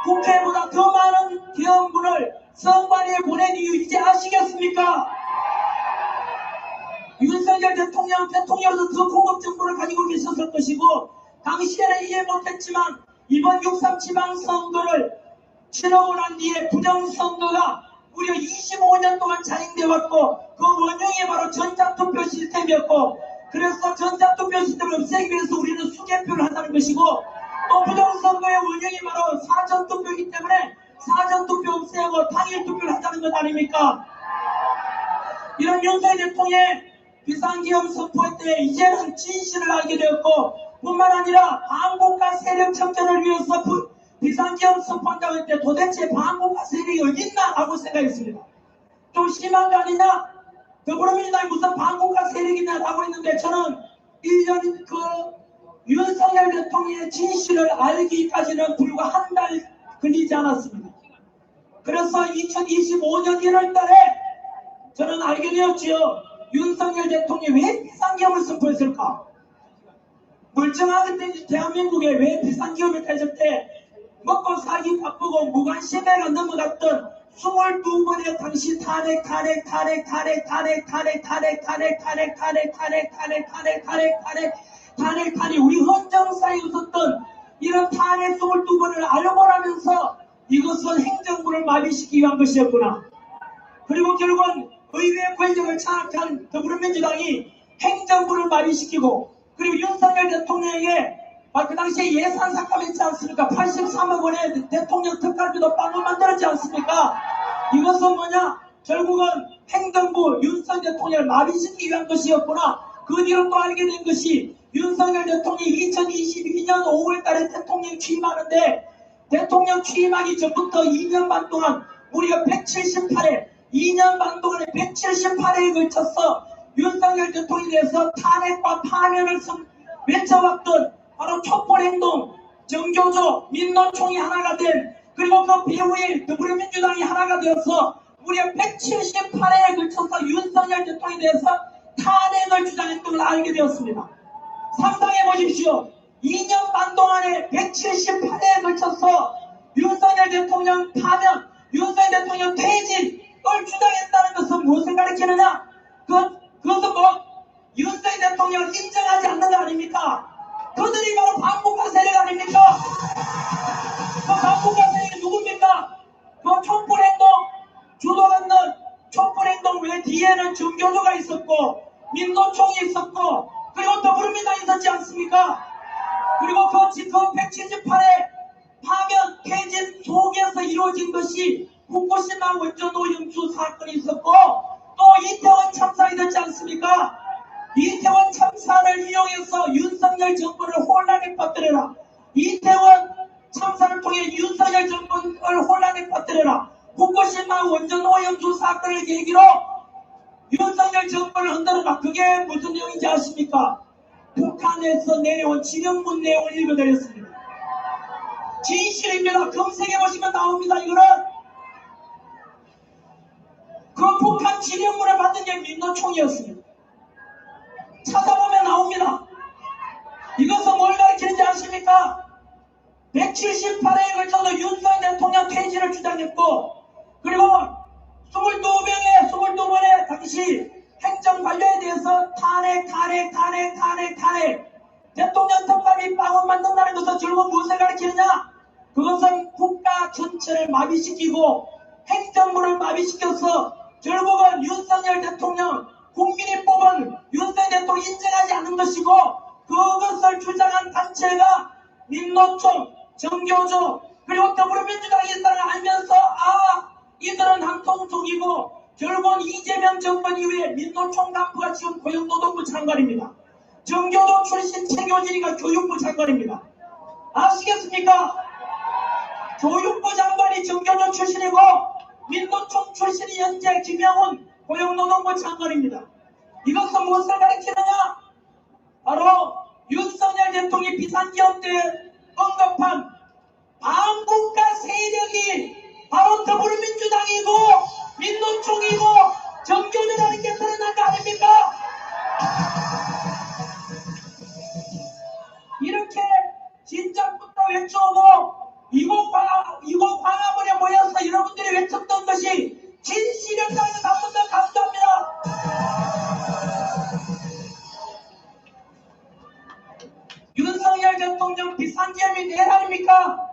국회보다 더 많은 계엄군을 선관위에 보낸 이유 이제 아시겠습니까? 윤석열 대통령으로서 더 고급 정보를 가지고 계셨을 것이고, 당시에는 이해 못했지만 이번 6.3 지방선거를 치르고 난 뒤에 부정선거가 무려 25년 동안 자행되어 왔고, 그 원흉이 바로 전자투표 시스템이었고, 그래서 전자투표 시스템을 없애기 위해서 우리는 수개표를 한다는 것이고, 또 부정선거의 원흉이 바로 사전투표이기 때문에 사전투표 없애고 당일투표를 하자는 것 아닙니까? 이런 윤석열 대통령의 비상계엄 선포할 때 이제는 진실을 알게 되었고, 뿐만 아니라 반국가 세력 척결을 위해서 비상계엄 선포한다고 할 때 도대체 반국가 세력이 어딨나 하고 생각했습니다. 좀 심한 거 아니냐? 더불어민주당이 무슨 반국가 세력이냐 라고 했는데, 저는 1년 윤석열 대통령의 진실을 알기까지는 불과 한 달 걸리지 않았습니다. 그래서 2025년 1월 달에 저는 알게 되었지요. 윤석열 대통령이 왜 비상계엄을 선포했을까? 멀쩡하게 대한민국에 왜 비상계엄을 했을 때 먹고 살기 바쁘고 무관심해가 넘어갔던 22번의 당시 탄핵 우리 헌정사에 있었던 이런 탄핵 22번을 알고라면서 이것은 행정부를 마비시키기 위한 것이었구나. 그리고 결국은 의회 권력을 장악한 더불어민주당이 행정부를 마비시키고, 그리고 윤석열 대통령에게 그 당시에 예산 삭감했지 않습니까? 83억 원의 대통령 특활비도 빵을 만들었지 않습니까? 이것은 뭐냐? 결국은 행정부 윤석열 대통령을 마비시키기 위한 것이었구나. 그 뒤로 또 알게 된 것이 윤석열 대통령이 2022년 5월 달에 대통령 취임하는데, 대통령 취임하기 전부터 2년 반 동안 우리가 178회, 2년 반 동안에 178회에 걸쳐서 윤석열 대통령에 대해서 탄핵과 파면을 외쳐왔던 바로 촛불행동, 정교조, 민노총이 하나가 된, 그리고 그 배후에 더불어민주당이 하나가 되어서 무려 178회에 걸쳐서 윤석열 대통령에 대해서 탄핵을 주장했던 걸 알게 되었습니다. 상상해 보십시오. 2년 반 동안에 178회에 걸쳐서 윤석열 대통령 파면, 윤석열 대통령 퇴진을 주장했다는 것은 무엇을 가리키느냐? 그것은 윤석열 대통령을 인정하지 않는 거 아닙니까? 그들이 바로 반국가 세력 아닙니까? 그 반국가 세력이 누굽니까? 그 촛불행동 주도하는 촛불행동 외 뒤에는 정교조가 있었고, 민노총이 있었고, 그리고 더불어민주당이 있었지 않습니까? 그리고 그 178회 파면 퇴진 속에서 이루어진 것이 후쿠시마 원전 오염수 사건이 있었고, 또 이태원 참사가 있었지 않습니까? 이태원 참사를 이용해서 윤석열 정부를 혼란에 빠뜨려라. 이태원 참사를 통해 윤석열 정부를 혼란에 빠뜨려라. 후쿠시마 원전 오염수 사건을 계기로 윤석열 정부를 흔들어라. 그게 무슨 내용인지 아십니까? 북한에서 내려온 지령문 내용을 읽어드렸습니다. 진실입니다. 검색해보시면 나옵니다. 이거는 그 북한 지령문을 받은 게 민노총이었습니다. 아십니까? 178회에 걸쳐서 윤석열 대통령 퇴진을 주장했고, 그리고 22번의 당시 행정관료에 대해서 탄핵, 대통령 턱밥이 빵원 만든다는 것은 결국 무엇을 가리키느냐? 그것은 국가 전체를 마비시키고 행정부를 마비시켜서 결국은 윤석열 대통령, 국민이 뽑은 윤석열 대통령 인정하지 않는 것이고, 그것을 주장한 단체가 민노총, 정교조, 그리고 더불어민주당이 있다는 걸 알면서 이들은 한통속이고 결국은 이재명 정권 이후에 민노총 간부가 지금 고용노동부 장관입니다. 정교조 출신 최교진이가 교육부 장관입니다. 아시겠습니까? 교육부 장관이 정교조 출신이고 민노총 출신이 현재 김영훈 고용노동부 장관입니다. 이것은 무엇을 가리키느냐? 바로 윤석열 대통령이 비상기업 때 언급한 반국가 세력이 바로 더불어민주당이고 민노총이고 정교조라는 게 드러난 거 아닙니까? 이렇게 진작부터 외쳐오고 이곳 광화문에 모여서 여러분들이 외쳤던 것이 진실이었다는 것을 한 번 더 강조합니다. 윤석열 대통령 비상기업이 내일 아닙니까?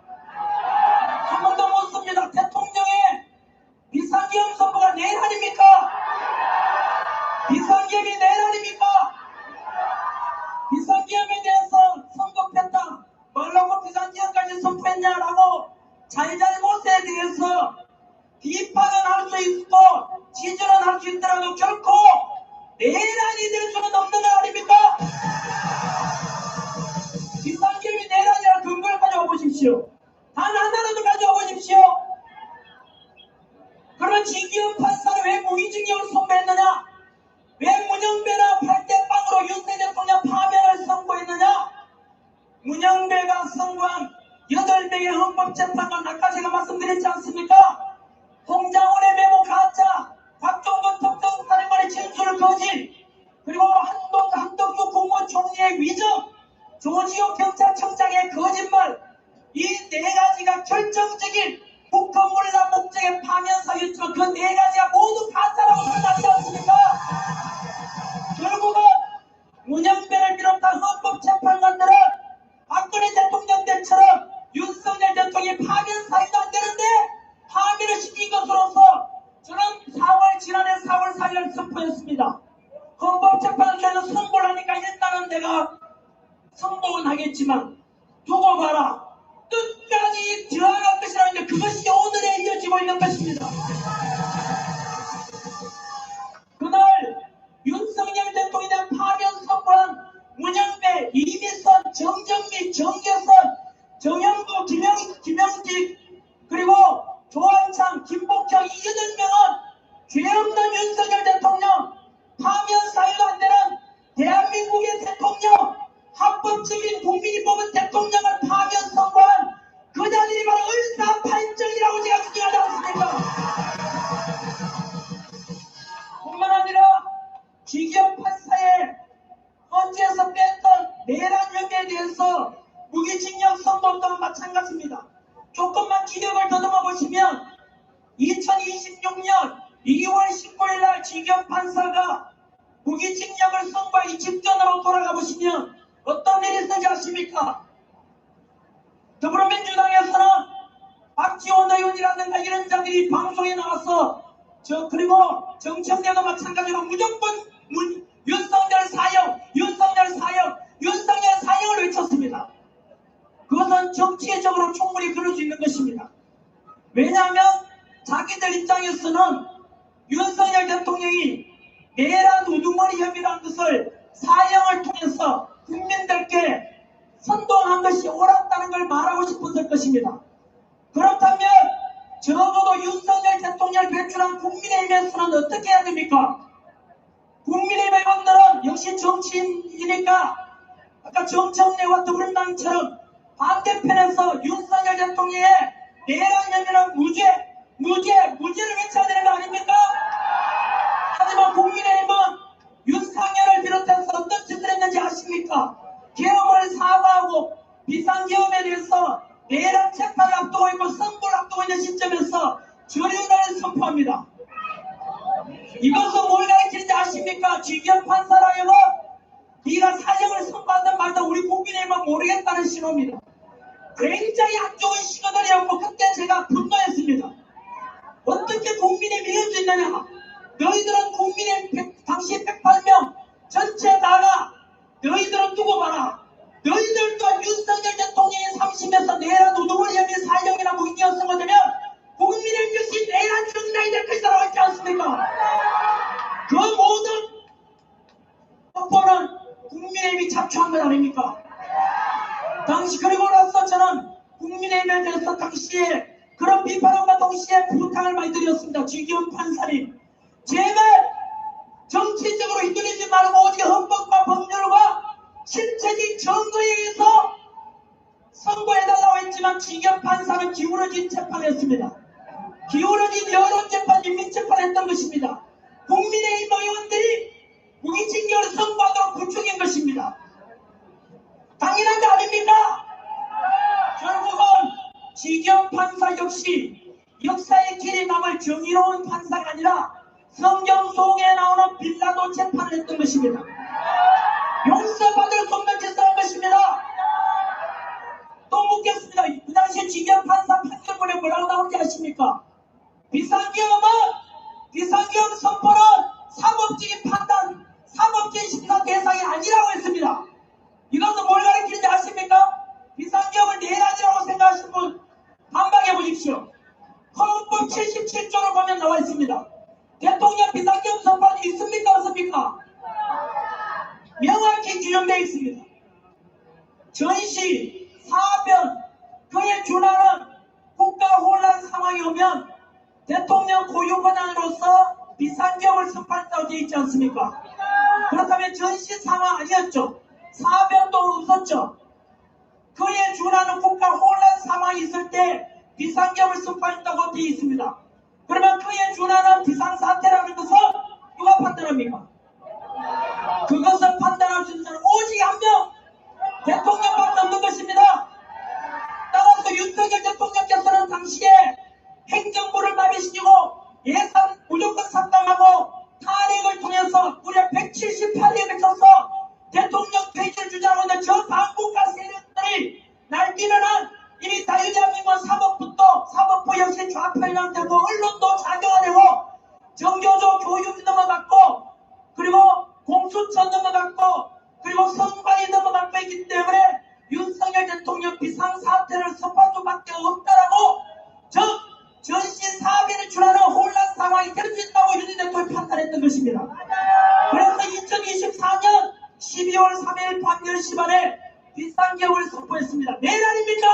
한 번 더 묻습니다. 대통령의 비상기업 선거가 내일 아닙니까? 비상기업이 내일 아닙니까? 비상기업에 대해서 선거했다. 뭐라고 비상기업까지 선포했냐라고 잘잘못에 대해서 비판은 할 수 있고 지지는 할 수 있더라도 결코 내란이 될 수는 없는 거 아닙니까? 비상기업이 내란이라는 근거를 가져와 보십시오. 단 하나라도 가져와 보십시오. 그러면 지기현 판사는 왜 무기징역을 선고했느냐? 왜 문영배나 8대0으로 윤석열 대통령 파면을 선고했느냐? 문영배가 선고한 8명의 헌법재판관 아까 제가 말씀드렸지 않습니까? 홍장원의 메모 가짜, 곽종건 특정사령관의 진술 거짓, 그리고 한덕수 국무원 총리의 위정, 조지호 경찰청장의 거짓말, 이 네 가지가 결정적인 국헌문란 목적의 파면 사유였지만 그 네 가지가 모두 가짜라고 드러나지 않습니까? 결국은 문영배를 비롯한 헌법재판관들은 박근혜 대통령 때처럼 윤석열 대통령이 파면 사유도 안 되는데 파면을 시킨 것으로서 저는 지난해 4월 4일 선포했습니다. 헌법재판소에서 선고를 하니까 일단은 내가 선고는 하겠지만 두고 봐라. 끝까지 들어갈 것이라는데 그것이 오늘에 이어지고 있는 것입니다. 그날 윤석열 대통령이 파면 선고한 문영배, 이미선, 정정미, 정계선, 정영구, 김영직, 그리고 조한창, 김복형 이 8명은 죄 없는 윤석열 대통령, 파면 사유도 안 되는 대한민국의 대통령, 합법적인 국민이 뽑은 대통령을 파면 선고한 그 자들이 바로 을사팔정이라고 제가 주장하지 않습니까? 뿐만 아니라 지기현 판사의 헌재에서 뺐던 내란 혐의에 대해서 무기징역 선고 또한 마찬가지입니다. 조금만 기력을 더듬어 보시면 2026년 2월 19일 날 지기현 판사가 무기징역을 선고하기 직전으로 돌아가 보시면 어떤 일이 있는지 아십니까? 더불어민주당에서는 박지원 의원이라든가 이런 자들이 방송에 나와서 그리고 정청래도 마찬가지로 무조건 윤석열 사형을 외쳤습니다. 그것은 정치적으로 충분히 그럴 수 있는 것입니다. 왜냐하면 자기들 입장에서는 윤석열 대통령이 내란 우두머리 혐의라는 것을 사형을 통해서 국민들께 선동한 것이 옳았다는 걸 말하고 싶었을 것입니다. 그렇다면 적어도 윤석열 대통령을 배출한 국민의힘에서는 어떻게 해야 됩니까? 국민의힘 의원들은 역시 정치인이니까 아까 정청래와 더불어민주당처럼 반대편에서 윤석열 대통령의 내란 혐의는 무죄를 외쳐야 되는 거 아닙니까? 하지만 국민의힘은 윤석열을 비롯해서 어떤 짓을 했는지 아십니까? 계엄을 사과하고 비상기 이것은 뭘 가르치는지 아십니까? 쥐견 판사라여가 네가 사형을 선고한단 말도 우리 국민의힘은 모르겠다는 신호입니다. 굉장히 안 좋은 신호들이었고 그때 제가 분노했습니다. 어떻게 국민의힘이 이럴 수 있느냐? 너희들은 국민의힘 당시 108명 전체 나가 너희들은 두고 봐라. 너희들 또한 윤석열 대통령이 3심에서 내란 우두머리 혐의 사형이나 무기징역 선고되면 국민의힘 역시 내란 정당이 될 것이라고 했지 않습니까? 그 모든 확보는 국민의힘이 자초한 것 아닙니까? 당시 그리고 나서 저는 국민의힘에 대해서 당시에 그런 비판함과 동시에 부탁을 많이 드렸습니다. 쥐기훈 판사님 제발 정치적으로 휘둘리지 말고 오직 헌법과 법률과 실체적 증거에 의해서 선고해달라고 했지만 쥐기훈 판사는 기울어진 재판했습니다. 기울어진 여론재판, 인민재판을 했던 것입니다. 국민의힘 의원들이 무기징역을 선고하도록 부추긴 것입니다. 당연한 거 아닙니까? 결국은 쥐기훈 판사 역시 역사의 길이 남을 정의로운 판사가 아니라 성경 속에 나오는 빌라도 재판을 했던 것입니다. 용서받을 수 없는 짓을 한 것입니다. 또 묻겠습니다. 그 당시에 쥐기훈 판사 판결문에 뭐라고 나오는지 아십니까? 비상계엄은 비상계엄 선포는 사법적인 판단, 사법적인 심사 대상이 아니라고 했습니다. 이것은 뭘 가리키는지 아십니까? 비상계엄을 내란이라고 생각하시는 분 반박해 보십시오. 헌법 77조를 보면 나와 있습니다. 대통령 비상계엄 선포는 있습니까? 없습니까? 명확히 규정되어 있습니다. 전시, 사변, 그에 준하는 국가 혼란 상황이 오면 대통령 고유 권한으로서 비상계엄을 선포한다고 되어 있지 않습니까? 그렇다면 전시 상황 아니었죠. 사변도 없었죠. 그에 준하는 국가 혼란 상황이 있을 때 비상계엄을 선포한다고 되어 있습니다. 그러면 그에 준하는 비상사태라는 것은 누가 판단합니까? 그것을 판단할 수 있는 사람은 오직 한 명! 대통령밖에 없는 것입니다. 따라서 윤석열 대통령께서는 당시에 행정부를 마비시키고 예산 무조건 삭감하고 탄핵을 통해서 무려 178일에 걸쳐서 대통령 퇴진을 주장하고 있는 저 반국가 세력들이 날뛰는 한 이미 자유대한민국 사법부 역시 좌편향 되고 언론도 작용하되고 정교조 교육이 넘어갔고 그리고 공수처 넘어갔고 그리고 선관위 넘어갔고 있기 때문에 윤석열 대통령 비상사태를 선포할 수밖에 없다라고 즉 전시 사변에 준하는 혼란 상황이 될 수 있다고 윤석열 대통령이 판단했던 것입니다. 그래서 2024년 12월 3일 밤 10시 반에 비상계엄을 선포했습니다. 내란입니까?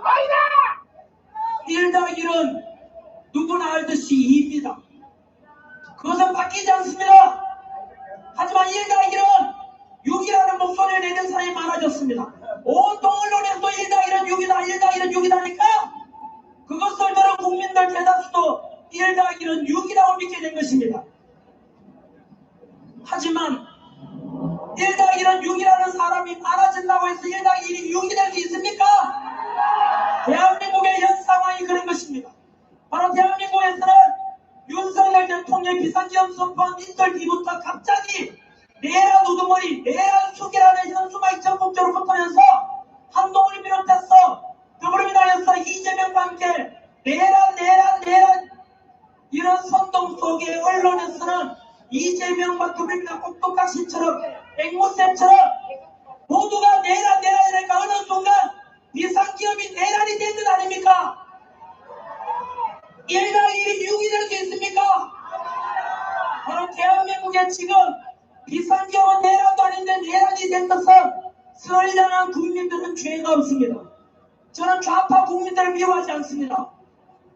아니다! 1-1은 누구나 알듯이 2입니다. 그것은 바뀌지 않습니다. 하지만 1-1은 6이라는 목소리를 내는 사람이 많아졌습니다. 온통 언론에서 1-1은 6이다, 1-1은 6이다 하니까 그것을 들은 국민들 대다수도 1-1은 6이라고 믿게 된 것입니다. 하지만 1-1은 6이라는 사람이 많아진다고 해서 1-1이 6이 될 수 있습니까? 대한민국의 현 상황이 그런 것입니다. 바로 대한민국에서는 윤석열 대통령의 비상계엄 선포한 이틀 뒤부터 갑자기 내란 우두머리, 내란 수기라는 현수막이 전국적으로 붙으면서 한동훈을 비롯해서 더불어민주당에서 이재명과 함께 내란 이런 선동 속에 언론에서는 이재명과 더불어민주당 꼭두각시처럼 앵무새처럼 모두가 내란이라니까 어느 순간 비상계엄이 내란이 된 것 아닙니까? 1-1이 6이 될 수 있습니까? 바로 대한민국에 지금 비상계엄은 내란도 아닌데 내란이 된 것은 선량한 국민들은 죄가 없습니다. 저는 좌파 국민들을 미워하지 않습니다.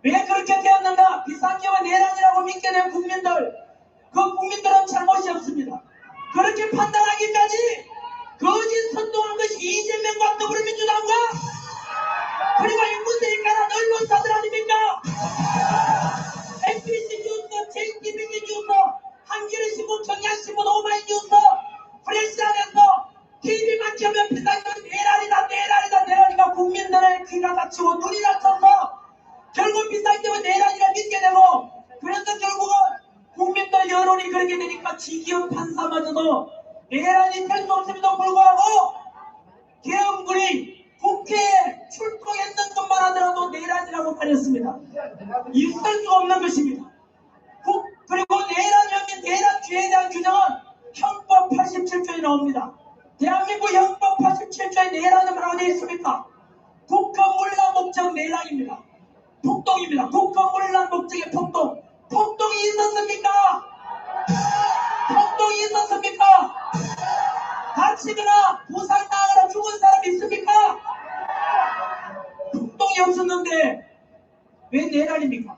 왜 그렇게 되었는가? 비상계엄은 내란이라고 믿게 된 국민들, 그 국민들은 잘못이 없습니다. 그렇게 판단하기까지 거짓 선동한 것이 이재명과 더불어민주당과 그리고 앵무새에 깔한 언론사들 아닙니까? MBC 뉴스, JTBC 뉴스, 한겨레신문, 경향신문, 오마이뉴스, 프레시안에서 TV만 켜면 비상계엄 내란이다 국민들의 귀가 닫히고 눈이 닫혀서 결국 비상계엄은 내란이라 믿게 되고, 그래서 결국은 국민들 여론이 그렇게 되니까 지기현 판사마저도 내란이 될 수 없음에도 불구하고 계엄군이 국회에 출동했는 것만 하더라도 내란이라고 가렸습니다. 있을 수 없는 것입니다. 그리고 내란형인 내란주의에 규정은 형법 87조에 나옵니다. 대한민국 형법 87조에 내란은 뭐라고 되어 있습니까? 국가문란 목적 내란입니다. 폭동입니다. 국가문란 목적의 폭동. 폭동이 있었습니까? 폭동이 있었습니까? 다치거나 부상당하거나 죽은 사람이 있습니까? 폭동이 없었는데 왜 내란입니까?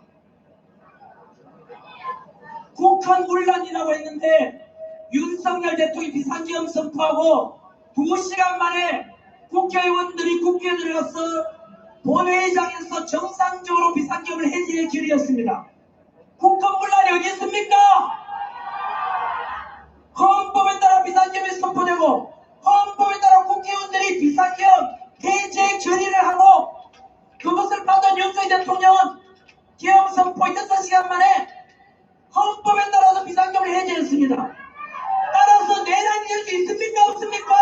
국헌문란이라고 했는데 윤석열 대통령이 비상계엄 선포하고 2시간 만에 국회의원들이 국회에 들어가서 본회의장에서 정상적으로 비상계엄을 해제의 길이었습니다. 국헌문란이 어디 있습니까? 헌법에 따라 비상계엄이 선포되고 헌법에 따라 국회의원들이 비상계엄 해제 결의를 하고 그것을 받은 윤석열 대통령은 계엄 선포 6시간 만에 헌법에 따라서 비상계엄을 해제했습니다. 따라서 내란이 될 수 있습니까? 없습니까?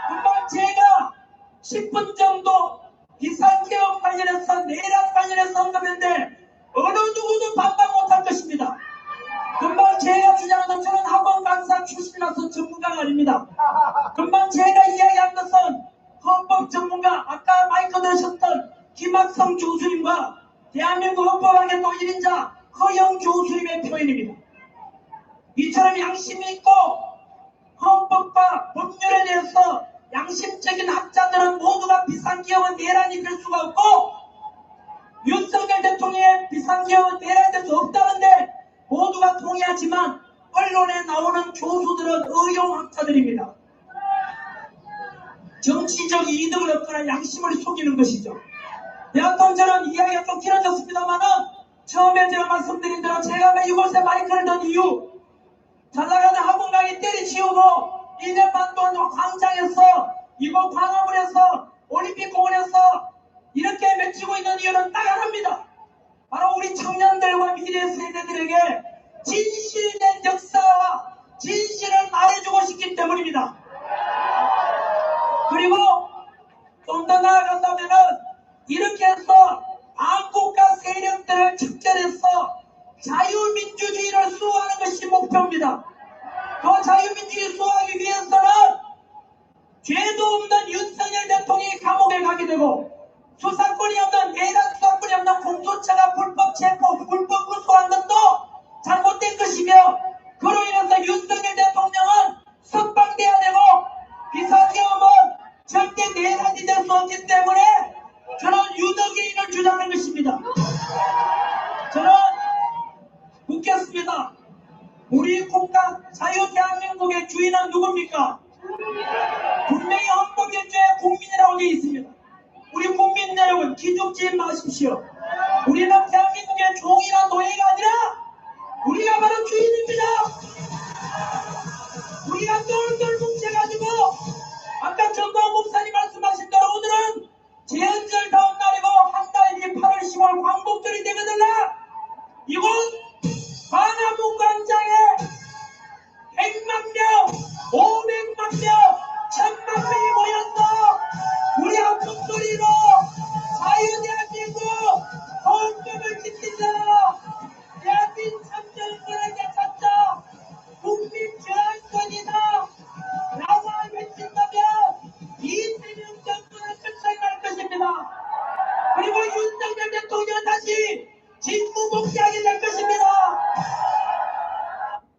금방 제가 10분 정도 비상계엄 관련해서 내란 관련해서 언급했는데 어느 누구도 반박 못할 것입니다. 금방 제가 주장하는 저는 학원 강사 출신이라서 전문가가 아닙니다. 금방 제가 이야기한 것은 헌법 전문가 아까 마이크 들으셨던 김학성 교수님과 대한민국 헌법학의 또 1인자 허영 교수님의 표현입니다. 이처럼 양심이 있고 헌법과 법률에 대해서 양심적인 학자들은 모두가 비상계엄은 내란이 될 수가 없고 윤석열 대통령의 비상계엄은 내란이 될 수 없다는데 모두가 동의하지만 언론에 나오는 교수들은 의용학자들입니다. 정치적 이득을 얻거나 양심을 속이는 것이죠. 여하튼 저는 이야기가 좀 길어졌습니다만은 처음에 제가 말씀드린 대로 제가 왜 이곳에 마이크를 든 이유 자다가는 학원 강의 때리치우고 1년 반 동안 광장에서 이곳 광화문에서 올림픽공원에서 이렇게 외치고 있는 이유는 딱 하나입니다. 바로 우리 청년들과 미래 세대들에게 진실된 역사와 진실을 말해주고 싶기 때문입니다. 그리고 좀 더 나아간다면은 이렇게 해서 안국가 세력들을 척결해서 자유민주주의를 수호하는 것이 목표입니다. 그 자유민주주의 수호하기 위해서는 죄도 없는 윤석열 대통령이 감옥에 가게 되고 수사권이 없는 내란 수사권이 없는 공수처가 불법 체포, 불법 구속한 것도 잘못된 것이며 그로 인해서 윤석열 대통령은 석방돼야 되고 비상계엄은 절대 내란이 될 수 없기 때문에 저는 유덕의인을 주장하는 것입니다. 저는 묻겠습니다. 우리 국가 자유 대한민국의 주인은 누굽니까? 분명히 헌법 1조에 국민이라고 되어 있습니다. 우리 국민 여러분 기죽지 마십시오. 우리는 대한민국의 종이나 노예가 아니라 우리가 바로 주인입니다. 우리가 똘똘 뭉쳐가지고 아까 전도환 목사님 말씀하신 대로 오늘은 제헌절 다음 날이고 한 달 뒤 8월 10월 광복절이 되거든요. 이곳 광화문 광장에 100만 명, 500만 명